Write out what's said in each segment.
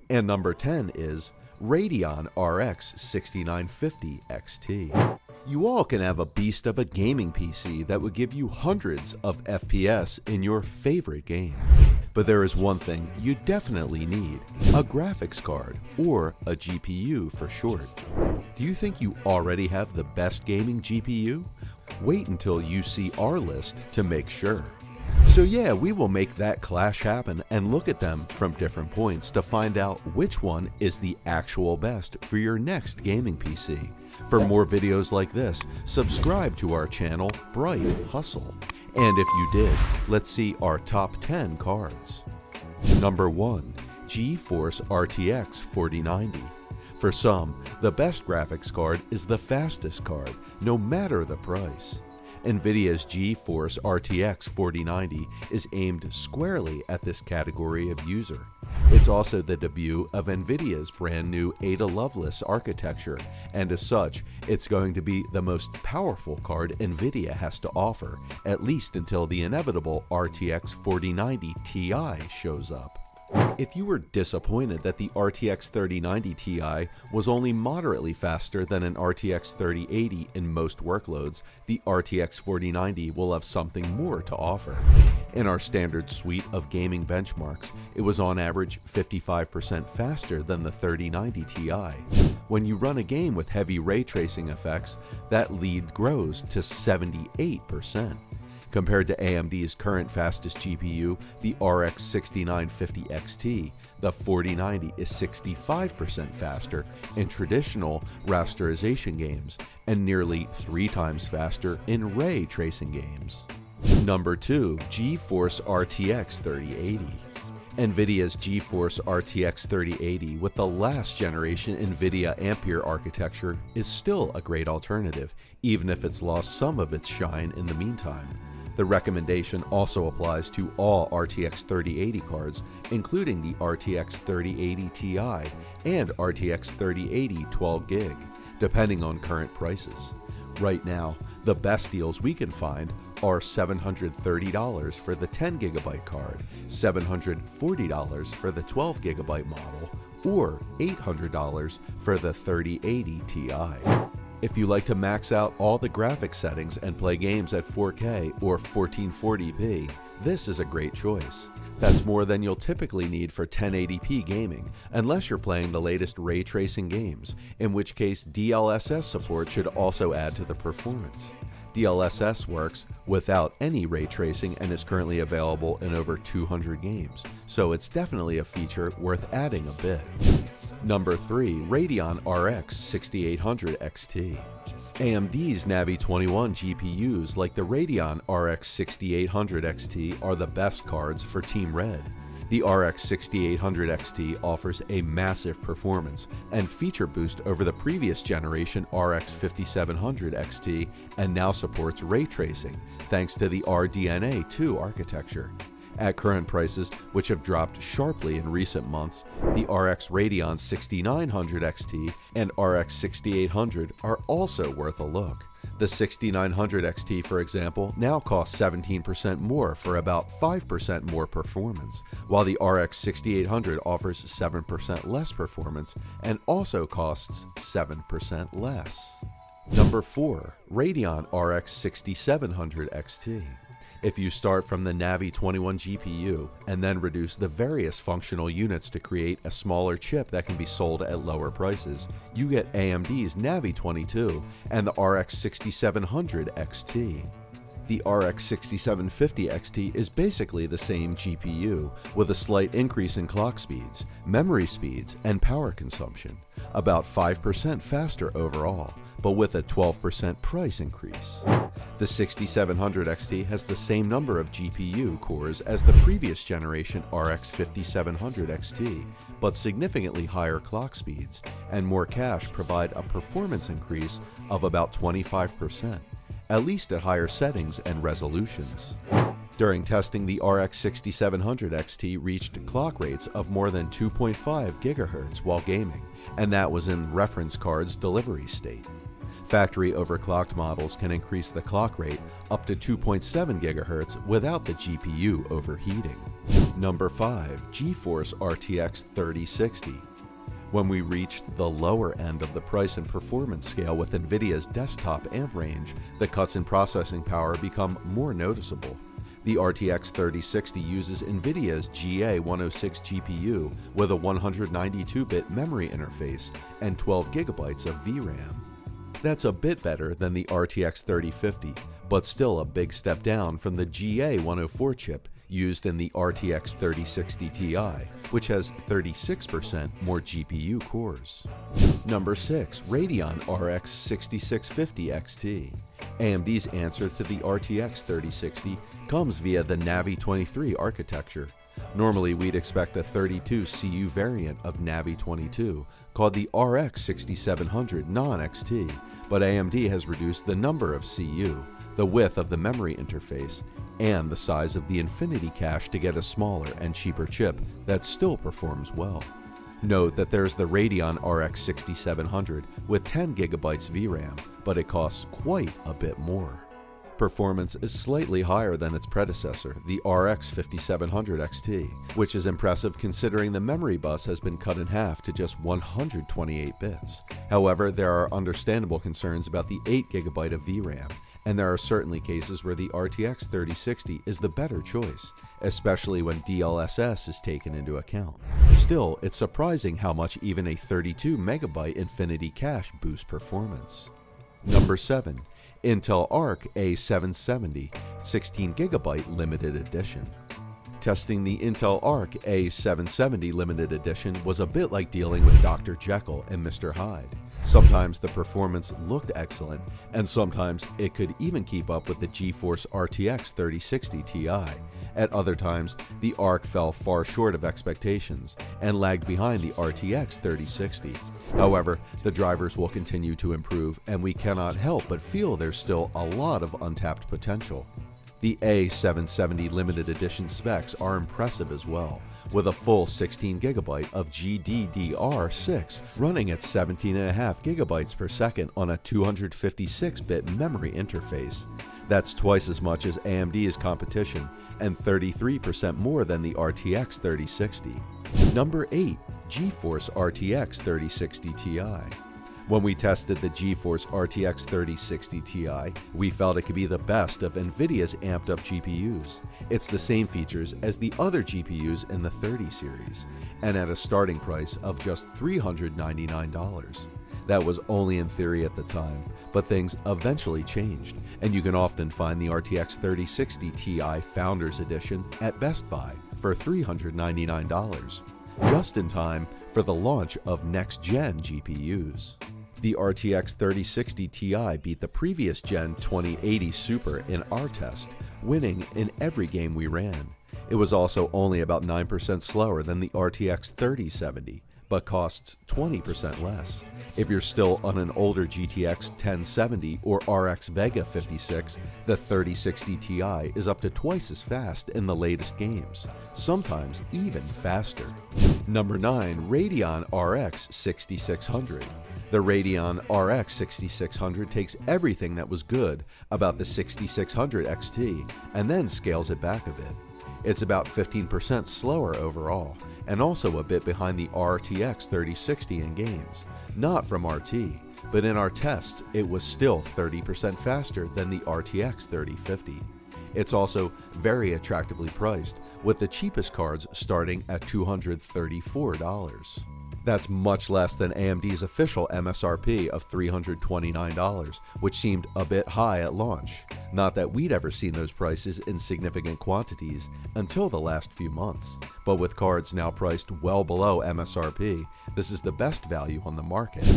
And number 10 is Radeon RX 6950 XT. You all can have a beast of a gaming PC that would give you hundreds of FPS in your favorite game. But there is one thing you definitely need: a graphics card, or a GPU for short. Do you think you already have the best gaming GPU? Wait until you see our list to make sure. So yeah, we will make that clash happen and look at them from different points to find out which one is the actual best for your next gaming PC. For more videos like this, subscribe to our channel, Bright Hustle. And if you did, let's see our top 10 cards. Number 1. GeForce RTX 4090. For some, the best graphics card is the fastest card, no matter the price. NVIDIA's GeForce RTX 4090 is aimed squarely at this category of user. It's also the debut of NVIDIA's brand new Ada Lovelace architecture, and as such, it's going to be the most powerful card NVIDIA has to offer, at least until the inevitable RTX 4090 Ti shows up. If you were disappointed that the RTX 3090 Ti was only moderately faster than an RTX 3080 in most workloads, the RTX 4090 will have something more to offer. In our standard suite of gaming benchmarks, it was on average 55% faster than the 3090 Ti. When you run a game with heavy ray tracing effects, that lead grows to 78%. Compared to AMD's current fastest GPU, the RX 6950 XT, the 4090 is 65% faster in traditional rasterization games and nearly 3 times faster in ray tracing games. Number 2. GeForce RTX 3080. NVIDIA's GeForce RTX 3080 with the last generation NVIDIA Ampere architecture is still a great alternative, even if it's lost some of its shine in the meantime. The recommendation also applies to all RTX 3080 cards, including the RTX 3080 Ti and RTX 3080 12GB, depending on current prices. Right now, the best deals we can find are $730 for the 10GB card, $740 for the 12GB model, or $800 for the 3080 Ti. If you like to max out all the graphics settings and play games at 4K or 1440p, this is a great choice. That's more than you'll typically need for 1080p gaming, unless you're playing the latest ray tracing games, in which case DLSS support should also add to the performance. DLSS works without any ray tracing and is currently available in over 200 games, so it's definitely a feature worth adding a bit. Number 3. Radeon RX 6800 XT. AMD's Navi 21 GPUs like the Radeon RX 6800 XT are the best cards for Team Red. The RX 6800 XT offers a massive performance and feature boost over the previous generation RX 5700 XT and now supports ray tracing thanks to the RDNA 2 architecture. At current prices, which have dropped sharply in recent months, the RX Radeon 6900 XT and RX 6800 are also worth a look. The 6900 XT, for example, now costs 17% more for about 5% more performance, while the RX 6800 offers 7% less performance and also costs 7% less. Number 4. Radeon RX 6700 XT. If you start from the Navi 21 GPU and then reduce the various functional units to create a smaller chip that can be sold at lower prices, you get AMD's Navi 22 and the RX 6700 XT. The RX 6750 XT is basically the same GPU, with a slight increase in clock speeds, memory speeds, and power consumption, about 5% faster overall, but with a 12% price increase. The 6700 XT has the same number of GPU cores as the previous generation RX 5700 XT, but significantly higher clock speeds, and more cache provide a performance increase of about 25%, at least at higher settings and resolutions. During testing, the RX 6700 XT reached clock rates of more than 2.5 GHz while gaming, and that was in reference card's delivery state. Factory overclocked models can increase the clock rate up to 2.7 GHz without the GPU overheating. Number 5. GeForce RTX 3060. When we reached the lower end of the price and performance scale with NVIDIA's desktop amp range, the cuts in processing power become more noticeable. The RTX 3060 uses NVIDIA's GA106 GPU with a 192-bit memory interface and 12 GB of VRAM. That's a bit better than the RTX 3050, but still a big step down from the GA104 chip used in the RTX 3060 Ti, which has 36% more GPU cores. Number 6. Radeon RX 6650 XT. AMD's answer to the RTX 3060 comes via the Navi 23 architecture. Normally, we'd expect a 32 CU variant of Navi 22 called the RX 6700 non-XT, but AMD has reduced the number of CU, the width of the memory interface, and the size of the Infinity cache to get a smaller and cheaper chip that still performs well. Note that there's the Radeon RX 6700 with 10 GB VRAM, but it costs quite a bit more. Performance is slightly higher than its predecessor, the RX 5700 XT, which is impressive considering the memory bus has been cut in half to just 128 bits. However, there are understandable concerns about the 8 GB of VRAM, and there are certainly cases where the RTX 3060 is the better choice, especially when DLSS is taken into account. Still, it's surprising how much even a 32 MB Infinity cache boosts performance. Number 7. Intel Arc A770 16 GB Limited Edition. Testing the Intel Arc A770 Limited Edition was a bit like dealing with Dr. Jekyll and Mr. Hyde. Sometimes the performance looked excellent, and sometimes it could even keep up with the GeForce RTX 3060 Ti. At other times, the Arc fell far short of expectations and lagged behind the RTX 3060. However, the drivers will continue to improve, and we cannot help but feel there's still a lot of untapped potential. The A770 Limited Edition specs are impressive as well, with a full 16 GB of GDDR6 running at 17.5 GB per second on a 256-bit memory interface. That's twice as much as AMD's competition and 33% more than the RTX 3060. Number 8. GeForce RTX 3060 Ti. When we tested the GeForce RTX 3060 Ti, we felt it could be the best of NVIDIA's amped-up GPUs. It's the same features as the other GPUs in the 30 series, and at a starting price of just $399. That was only in theory at the time, but things eventually changed, and you can often find the RTX 3060 Ti Founders Edition at Best Buy for $399, just in time for the launch of next-gen GPUs. The RTX 3060 Ti beat the previous gen 2080 Super in our test, winning in every game we ran. It was also only about 9% slower than the RTX 3070, but costs 20% less. If you're still on an older GTX 1070 or RX Vega 56, the 3060 Ti is up to twice as fast in the latest games, sometimes even faster. Number 9. Radeon RX 6600. The Radeon RX 6600 takes everything that was good about the 6600 XT and then scales it back a bit. It's about 15% slower overall, and also a bit behind the RTX 3060 in games. Not from RT, but in our tests it was still 30% faster than the RTX 3050. It's also very attractively priced, with the cheapest cards starting at $234. That's much less than AMD's official MSRP of $329, which seemed a bit high at launch. Not that we'd ever seen those prices in significant quantities until the last few months, but with cards now priced well below MSRP, this is the best value on the market.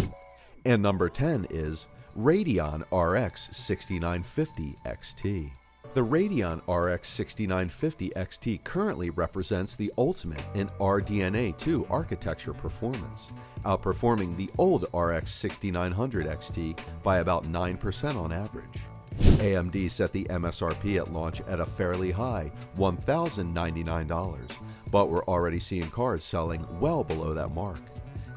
And number 10 is Radeon RX 6950 XT. The Radeon RX 6950 XT currently represents the ultimate in RDNA 2 architecture performance, outperforming the old RX 6900 XT by about 9% on average. AMD set the MSRP at launch at a fairly high $1,099, but we're already seeing cards selling well below that mark.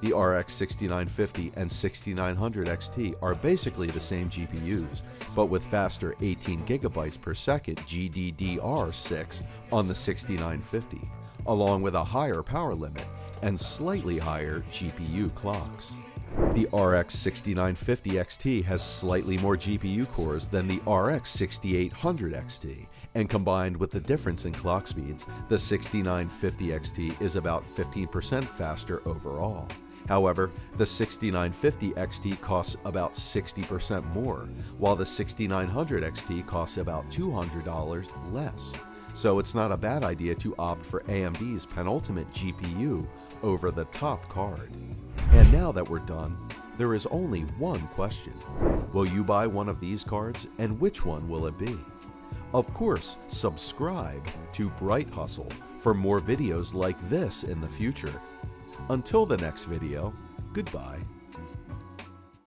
The RX 6950 and 6900 XT are basically the same GPUs, but with faster 18 GB per second GDDR6 on the 6950, along with a higher power limit and slightly higher GPU clocks. The RX 6950 XT has slightly more GPU cores than the RX 6800 XT, and combined with the difference in clock speeds, the 6950 XT is about 15% faster overall. However, the 6950 XT costs about 60% more, while the 6900 XT costs about $200 less. So it's not a bad idea to opt for AMD's penultimate GPU over the top card. And now that we're done, there is only one question. Will you buy one of these cards, and which one will it be? Of course, subscribe to Bright Hustle for more videos like this in the future. Until the next video, goodbye.